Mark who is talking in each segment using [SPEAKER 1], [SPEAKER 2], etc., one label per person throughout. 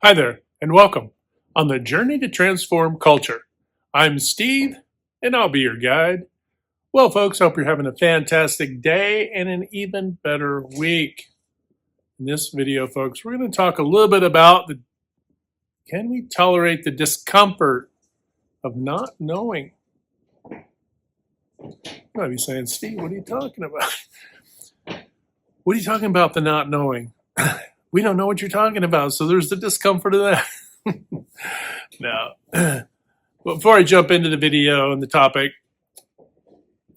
[SPEAKER 1] Hi there, and welcome on the journey to transform culture. I'm Steve, and I'll be your guide. Well, folks, hope you're having a fantastic day and an even better week. In this video, folks, we're going to talk a little bit about can we tolerate the discomfort of not knowing? You might be saying, Steve, what are you talking about? What are you talking about, the not knowing? We don't know what you're talking about, so there's the discomfort of that. No. Before I jump into the video and the topic,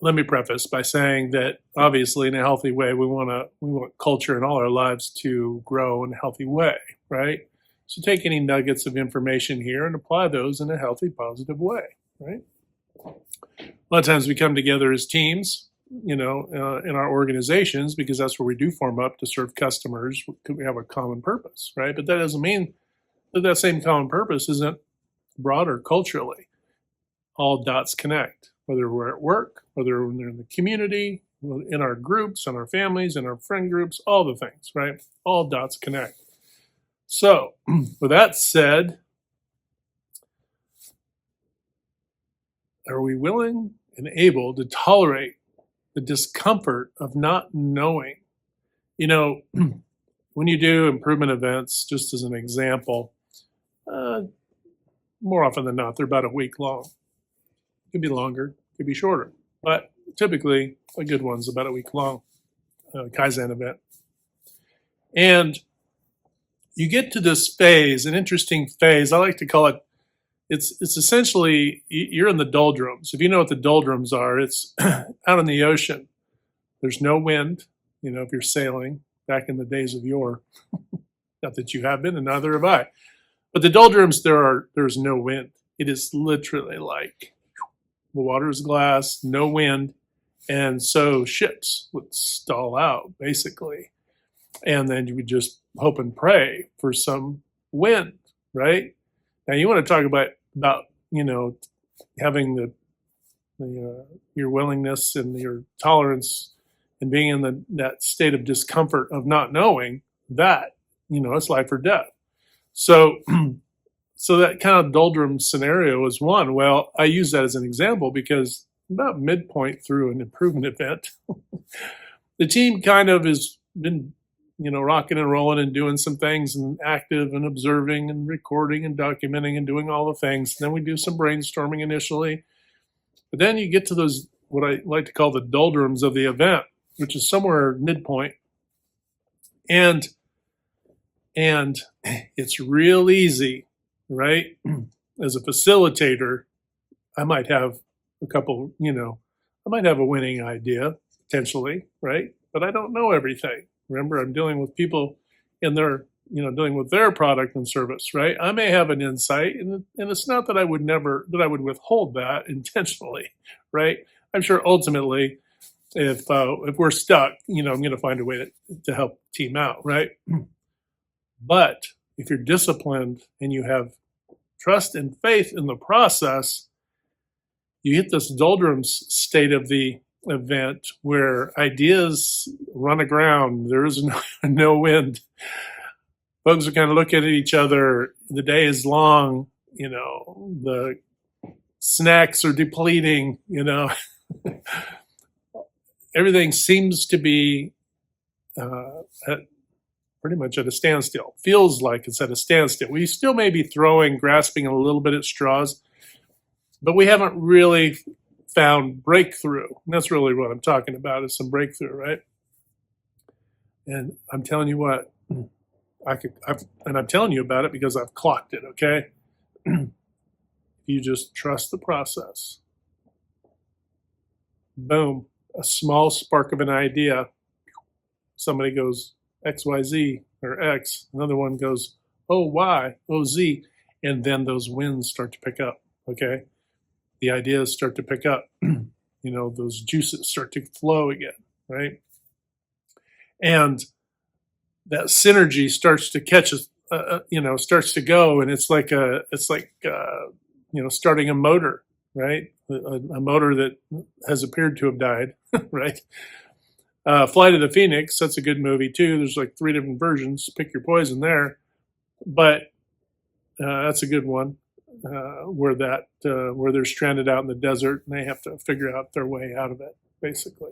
[SPEAKER 1] let me preface by saying that obviously in a healthy way, we want culture in all our lives to grow in a healthy way, right? So take any nuggets of information here and apply those in a healthy, positive way, right? A lot of times we come together as teams, in our organizations because that's where we do form up to serve customers. We have a common purpose, right? But that doesn't mean that same common purpose isn't broader culturally. All dots connect, whether we're at work, whether we're in the community, in our groups, in our families, in our friend groups, all the things, right? All dots connect. So, with that said, are we willing and able to tolerate the discomfort of not knowing? When you do improvement events, just as an example, more often than not, they're about a week long. It could be longer, it could be shorter, but typically a good one's about a week long Kaizen event. And you get to this phase, an interesting phase. I like to call it, it's essentially, you're in the doldrums. If you know what the doldrums are, it's out in the ocean. There's no wind, if you're sailing back in the days of yore. Not that you have been, and neither have I. But the doldrums, there's no wind. It is literally like the water is glass, no wind, and so ships would stall out, basically. And then you would just hope and pray for some wind, right? Now you want to talk about having your willingness and your tolerance and being in that state of discomfort of not knowing that, it's life or death. So so that kind of doldrum scenario is one. Well, I use that as an example because about midpoint through an improvement event, the team kind of has been, rocking and rolling and doing some things and active and observing and recording and documenting and doing all the things. And then we do some brainstorming initially. But then you get to those, what I like to call the doldrums of the event, which is somewhere midpoint. And it's real easy, right? As a facilitator, I might have I might have a winning idea potentially, right? But I don't know everything. Remember, I'm dealing with people in dealing with their product and service, right? I may have an insight, and it's not that I would withhold that intentionally, right? I'm sure ultimately, if we're stuck, I'm going to find a way to help team out, right? But if you're disciplined and you have trust and faith in the process, you hit this doldrums state of the event where ideas run aground. There is no wind. Folks are kind of looking at each other. The day is long. The snacks are depleting. Everything seems to be pretty much at a standstill. Feels like it's at a standstill. We still may be grasping a little bit at straws, but we haven't really found breakthrough. And that's really what I'm talking about, is some breakthrough, right? And I'm telling you what, I'm telling you about it because I've clocked it, okay? You just trust the process. Boom, a small spark of an idea. Somebody goes, XYZ or X, another one goes, oh, Y, oh, Z, and then those wins start to pick up, okay? The ideas start to pick up, those juices start to flow again, right? And that synergy starts to catch us, starts to go, and it's like starting a motor, right? A motor that has appeared to have died, right? Flight of the Phoenix, that's a good movie too. There's like 3 different versions. Pick your poison there. But That's a good one. Where they're stranded out in the desert and they have to figure out their way out of it, basically.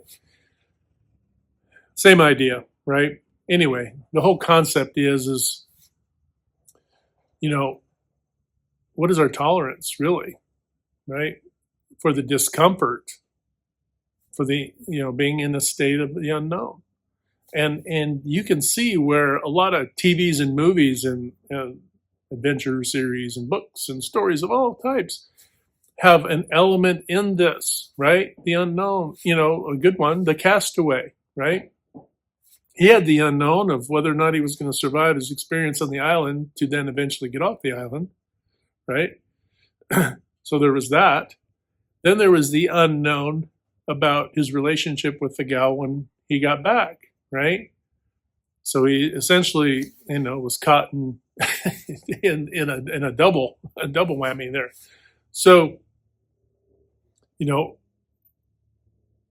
[SPEAKER 1] Same idea, right? Anyway, the whole concept is you know, what is our tolerance really, right? For the discomfort, for the being in a state of the unknown. And you can see where a lot of TVs and movies and adventure series and books and stories of all types have an element in this, right? The unknown, a good one, The Castaway, right? He had the unknown of whether or not he was going to survive his experience on the island to then eventually get off the island, right? So there was that. Then there was the unknown about his relationship with the gal when he got back, right? So he essentially, was caught in in a double whammy there. So,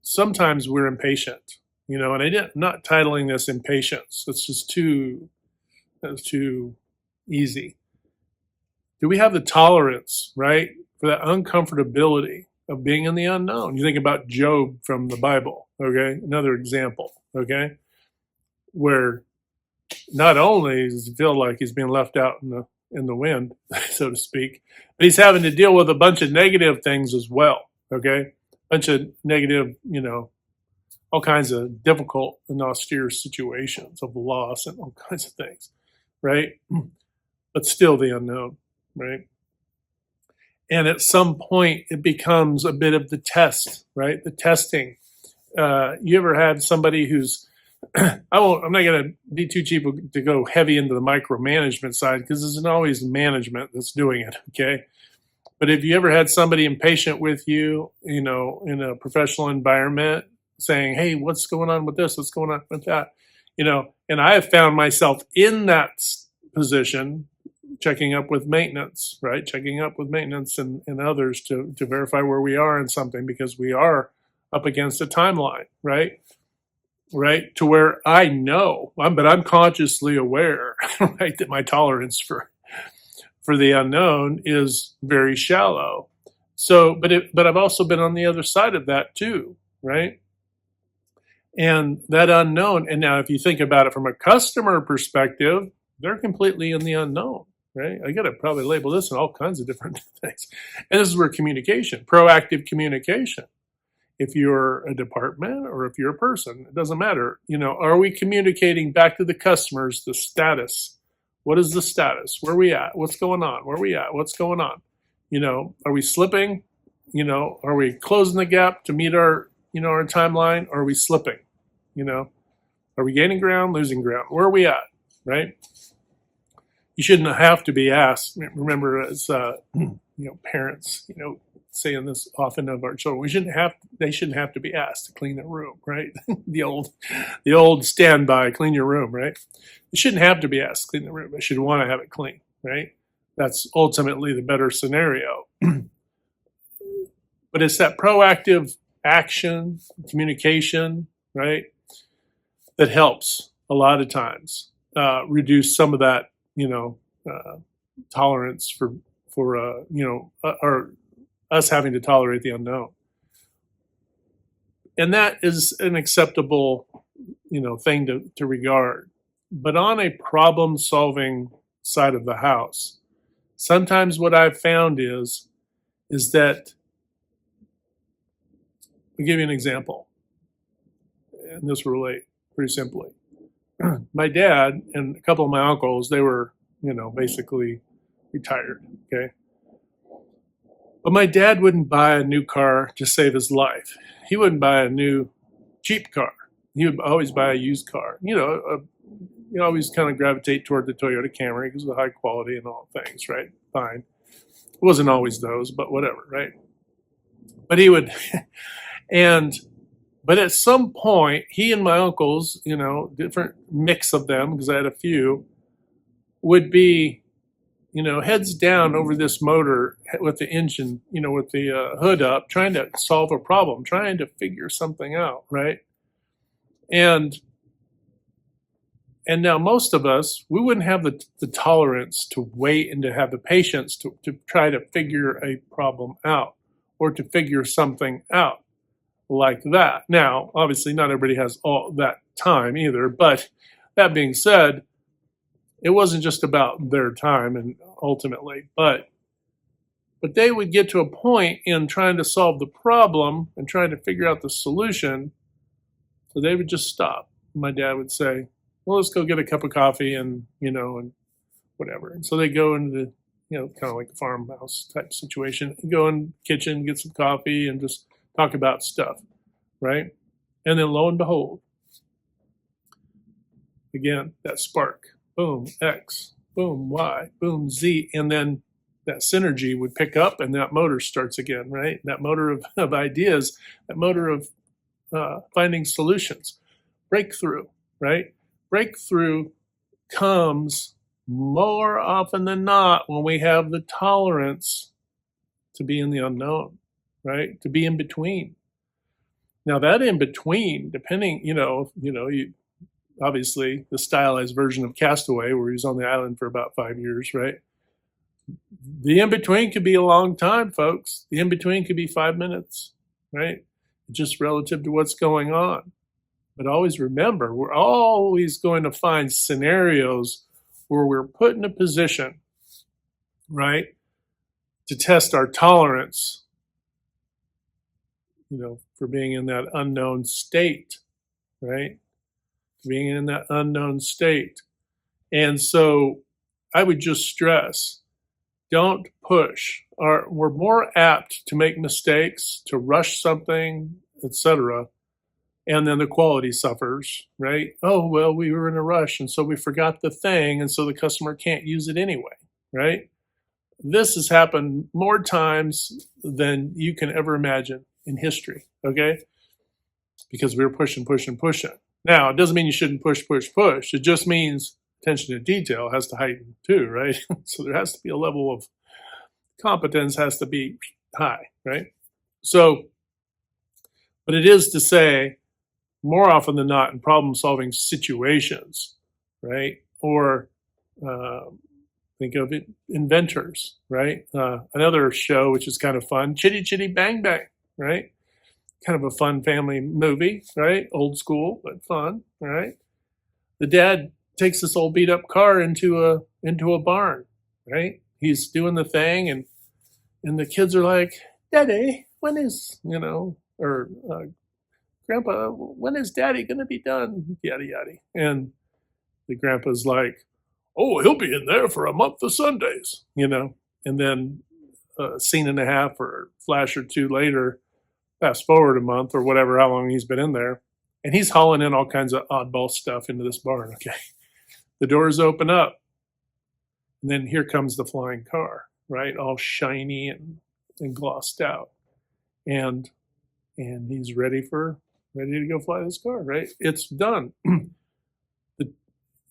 [SPEAKER 1] sometimes we're impatient, and I'm not titling this impatience. That's just that's too easy. Do we have the tolerance, right, for that uncomfortability of being in the unknown? You think about Job from the Bible, okay? Another example, okay? Where not only does he feel like he's being left out in the wind, so to speak, but he's having to deal with a bunch of negative things as well, okay? A bunch of negative, all kinds of difficult and austere situations of loss and all kinds of things, right? But still the unknown, right? And at some point, it becomes a bit of the test, right? The testing. You ever had somebody who's I'm not going to be too cheap to go heavy into the micromanagement side because it's not always management that's doing it, okay? But have you ever had somebody impatient with you, in a professional environment saying, hey, what's going on with this? What's going on with that? And I have found myself in that position checking up with maintenance, right? Checking up with maintenance and others to verify where we are in something because we are up against a timeline, right? Right, to where I know, but I'm consciously aware, right, that my tolerance for the unknown is very shallow. So, but I've also been on the other side of that too, right? And that unknown, and now if you think about it from a customer perspective, they're completely in the unknown, right? I got to probably label this in all kinds of different things. And this is where proactive communication. If you're a department or if you're a person, it doesn't matter. Are we communicating back to the customers the status? What is the status? Where are we at? What's going on? Where are we at? What's going on? Are we slipping? Are we closing the gap to meet our timeline? Or are we slipping? Are we gaining ground, losing ground? Where are we at? Right? You shouldn't have to be asked. Remember, as parents, saying this often of our children, they shouldn't have to be asked to clean their room, right? the old standby, clean your room, right? You shouldn't have to be asked to clean the room. They should want to have it clean, right? That's ultimately the better scenario. But it's that proactive action, communication, right, that helps a lot of times reduce some of that, tolerance for or us having to tolerate the unknown. And that is an acceptable, thing to regard. But on a problem-solving side of the house, sometimes what I've found is that, I'll give you an example, and this will relate pretty simply. My dad and a couple of my uncles, they were, basically retired, okay? But my dad wouldn't buy a new car to save his life. He wouldn't buy a new cheap car. He would always buy a used car. You always kind of gravitate toward the Toyota Camry because of the high quality and all things, right? Fine. It wasn't always those, but whatever, right? But he would, but at some point, he and my uncles, different mix of them, because I had a few, would be heads down over this motor with the engine, with the hood up, trying to solve a problem, trying to figure something out, right? And And now most of us, we wouldn't have the tolerance to wait and to have the patience to try to figure a problem out or to figure something out like that. Now, obviously, not everybody has all that time either. But that being said, it wasn't just about their time and ultimately, but they would get to a point in trying to solve the problem and trying to figure out the solution. So they would just stop. My dad would say, well, let's go get a cup of coffee and, and whatever. And so they go into the, kind of like a farmhouse type situation, go in the kitchen, get some coffee and just talk about stuff, right? And then lo and behold, again, that spark, boom, X, boom, Y, boom, Z, and then that synergy would pick up and that motor starts again, right? That motor of ideas, that motor of finding solutions, breakthrough, right? Breakthrough comes more often than not when we have the tolerance to be in the unknown, right? To be in between. Now that in between, depending, you obviously the stylized version of Castaway, where he's on the island for about 5 years, right? The in between could be a long time, folks. The in between could be 5 minutes, right? Just relative to what's going on. But always remember, we're always going to find scenarios where we're put in a position, right, to test our tolerance, for being in that unknown state, right? Being in that unknown state. And so I would just stress, don't push. We're more apt to make mistakes, to rush something, etc., and then the quality suffers, right? Oh, well, we were in a rush, and so we forgot the thing, and so the customer can't use it anyway, right? This has happened more times than you can ever imagine in history, okay? Because we were pushing. Now, it doesn't mean you shouldn't push. It just means attention to detail has to heighten too, right? So there has to be a level of competence has to be high, right? So, but it is to say, more often than not in problem-solving situations, right? Or think of it, inventors, right? Another show which is kind of fun, Chitty Chitty Bang Bang, right? Kind of a fun family movie, right? Old school, but fun, right? The dad takes this old beat-up car into a barn, right? He's doing the thing, and the kids are like, "Daddy, when is Grandpa, when is Daddy going to be done?" Yada yada. And the grandpa's like, "Oh, he'll be in there for a month of Sundays," And then a scene and a half or flash or two later, fast forward a month or whatever, how long he's been in there, and he's hauling in all kinds of oddball stuff into this barn. Okay, the doors open up, and then here comes the flying car, right, all shiny and glossed out, and he's ready to go fly this car, right? It's done.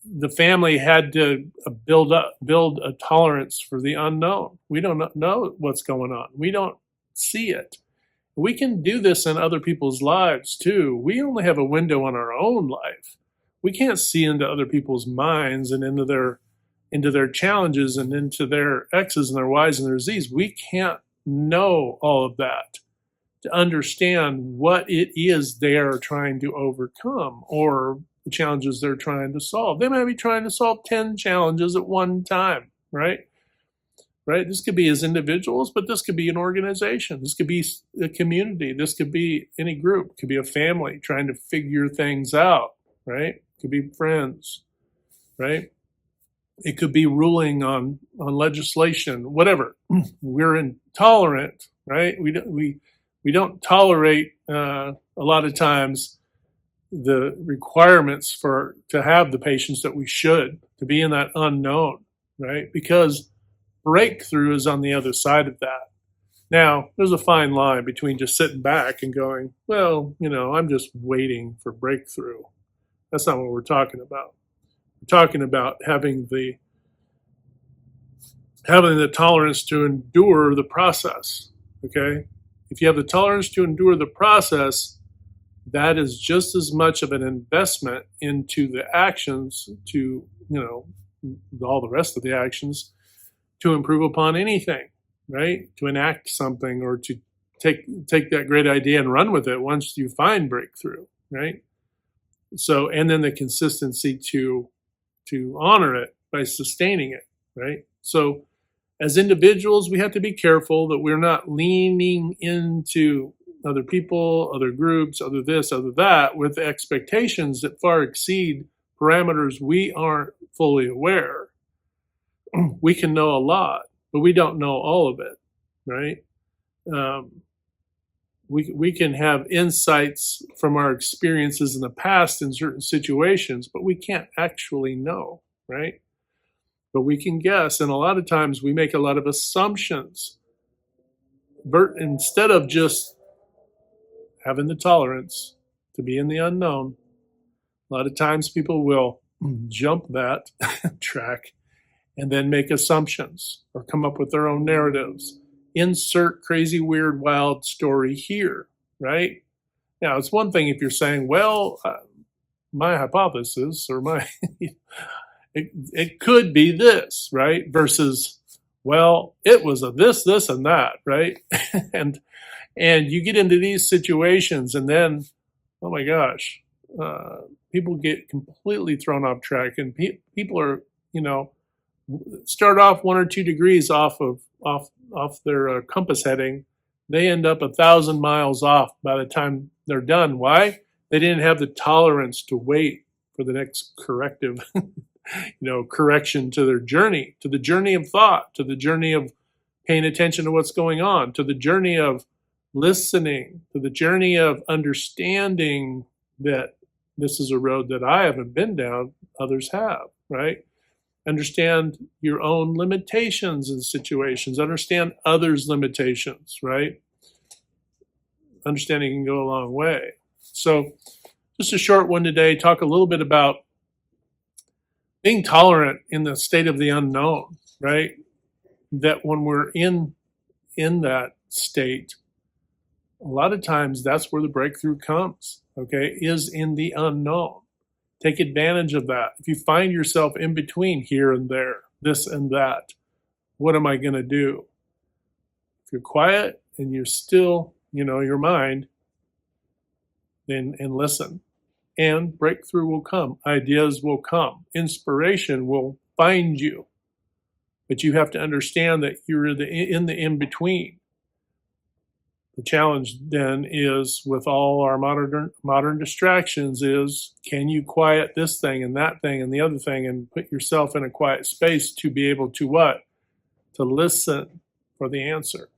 [SPEAKER 1] The family had to build a tolerance for the unknown. We don't know what's going on. We don't see it. We can do this in other people's lives too. We only have a window on our own life. We can't see into other people's minds and into their challenges and into their X's and their Y's and their Z's. We can't know all of that to understand what it is they are trying to overcome or the challenges they're trying to solve. They might be trying to solve 10 challenges at one time, right? Right? This could be as individuals, but this could be an organization. This could be a community. This could be any group. It could be a family trying to figure things out, right? It could be friends, right? It could be ruling on legislation, whatever. We're intolerant, right? We don't tolerate a lot of times the requirements to have the patience that we should, to be in that unknown, right? Because breakthrough is on the other side of that. Now, there's a fine line between just sitting back and going, well, I'm just waiting for breakthrough. That's not what we're talking about. We're talking about having the tolerance to endure the process, okay? If you have the tolerance to endure the process, that is just as much of an investment into the actions to, all the rest of the actions to improve upon anything, right? To enact something or to take that great idea and run with it once you find breakthrough, right? So, and then the consistency to honor it by sustaining it, right? So, as individuals, we have to be careful that we're not leaning into other people, other groups, other this, other that, with expectations that far exceed parameters we aren't fully aware. We can know a lot, but we don't know all of it, right? We can have insights from our experiences in the past in certain situations, but we can't actually know, right? But we can guess, and a lot of times we make a lot of assumptions. Instead of just having the tolerance to be in the unknown, a lot of times people will jump that track and then make assumptions or come up with their own narratives. Insert crazy, weird, wild story here, right? Now, it's one thing if you're saying, well, my hypothesis or my, it could be this, right? Versus, well, it was a this, and that, right? and you get into these situations and then, oh my gosh, people get completely thrown off track and people are, start off 1 or 2 degrees off their compass heading. They end up 1,000 miles off by the time they're done. Why? They didn't have the tolerance to wait for the next corrective, correction to their journey, to the journey of thought, to the journey of paying attention to what's going on, to the journey of listening, to the journey of understanding that this is a road that I haven't been down, others have, right? Understand your own limitations in situations, understand others' limitations, right? Understanding can go a long way. So just a short one today, talk a little bit about being tolerant in the state of the unknown, right? That when we're in that state, a lot of times that's where the breakthrough comes, okay, is in the unknown. Take advantage of that. If you find yourself in between here and there, this and that, what am I going to do? If you're quiet and you're still, your mind, then and listen. And breakthrough will come. Ideas will come. Inspiration will find you. But you have to understand that you're in the in-between. The challenge then is with all our modern distractions is, can you quiet this thing and that thing and the other thing and put yourself in a quiet space to be able to what? To listen for the answer.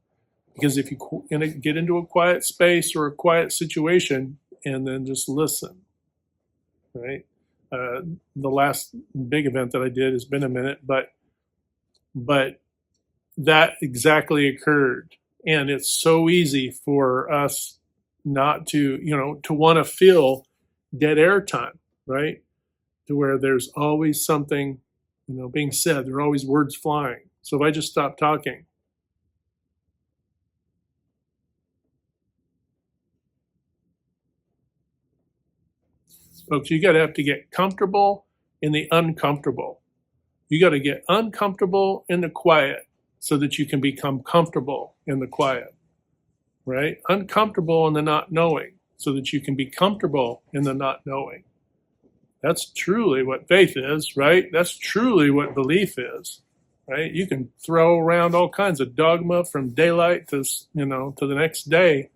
[SPEAKER 1] Because if you get into a quiet space or a quiet situation and then just listen, right? The last big event that I did has been a minute, but that exactly occurred. And it's so easy for us not to, to want to fill dead air time, right? To where there's always something, being said. There are always words flying. So if I just stop talking, folks, you got to have to get comfortable in the uncomfortable. You got to get uncomfortable in the quiet so that you can become comfortable in the quiet, right? Uncomfortable in the not knowing so that you can be comfortable in the not knowing. That's truly what faith is, right? That's truly what belief is, right? You can throw around all kinds of dogma from daylight to, to the next day,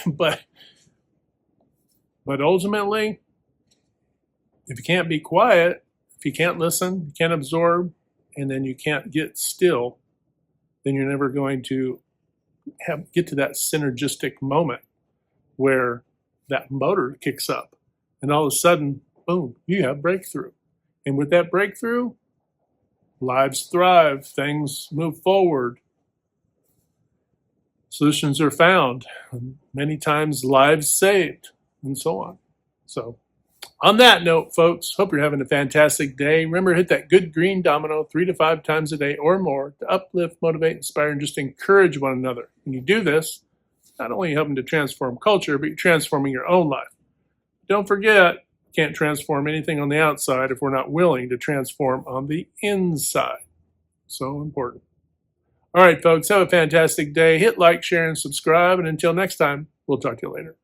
[SPEAKER 1] but ultimately, if you can't be quiet, if you can't listen, you can't absorb, and then you can't get still, then you're never going to get to that synergistic moment where that motor kicks up. And all of a sudden, boom, you have breakthrough. And with that breakthrough, lives thrive, things move forward, solutions are found, many times lives saved, and so on. So on that note, folks, hope you're having a fantastic day. Remember, hit that good green domino 3 to 5 times a day or more to uplift, motivate, inspire, and just encourage one another. When you do this, not only helping to transform culture, but you're transforming your own life. Don't forget, can't transform anything on the outside if we're not willing to transform on the inside. So important. All right, folks, have a fantastic day. Hit like, share, and subscribe. And until next time, we'll talk to you later.